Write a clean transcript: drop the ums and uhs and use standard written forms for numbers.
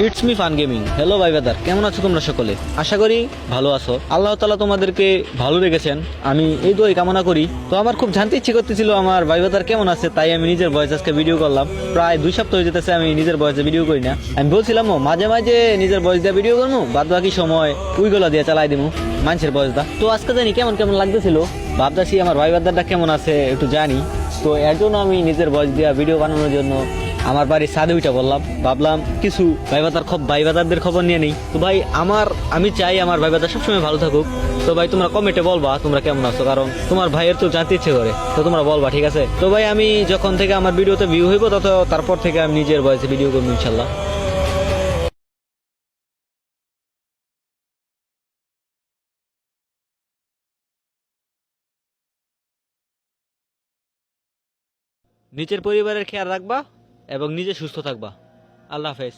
It's me fun gaming. Hello ভাই brother, কেমন আছো তোমরা সকলে? আশা করি ভালো আছো। আল্লাহ তাআলা তোমাদেরকে ভালো রেখেছেন, আমি এই দোয়াই কামনা করি। তো আমার খুব জানতে ইচ্ছে করতেছিল আমার ভাই ব্রাদার কেমন আছে, তাই আমি নিজের ভয়েস আজকে ভিডিও করলাম। প্রায় 2 সপ্তাহ হয়ে যেতেছে আমি নিজের ভয়েসে ভিডিও করি না। আমি বলছিলাম মাঝে মাঝে নিজের ভয়েস দিয়ে ভিডিও করবো, বাদ বাকি সময় ওইগুলো দিয়ে চালাই দিব মানুষের ভয়েস দা। তো আজকে জানি কেমন কেমন লাগতেছিল, ভাবতেছি আমার ভাই ব্রাদারটা কেমন আছে একটু জানি। তো এর জন্য আমি নিজের ভয়েস দিয়ে ভিডিও বানানোর জন্য আমার বাড়ির ছাদে উঠে বললাম, ভাবলাম কিছু ভাই বাদারদের খবর নিয়ে নেই। তো ভাই আমি চাই আমার ভাই বাদার সবসময় ভালো থাকুক। তো ভাই তোমরা কমেন্টে বলবা তোমরা কেমন আছো, কারণ তোমার ভাইয়ের তো জানতে ইচ্ছে করে, তো তোমরা বলবা, ঠিক আছে? তো ভাই আমি যখন থেকে আমার ভিডিওতে ভিউ হইব তারপর থেকে আমি নিজের ভয়েসে ভিডিও করবো ইনশাল্লাহ। নিজের পরিবারের খেয়াল রাখবা এবং নিজে সুস্থ থাকবা। আল্লাহ হাফেজ।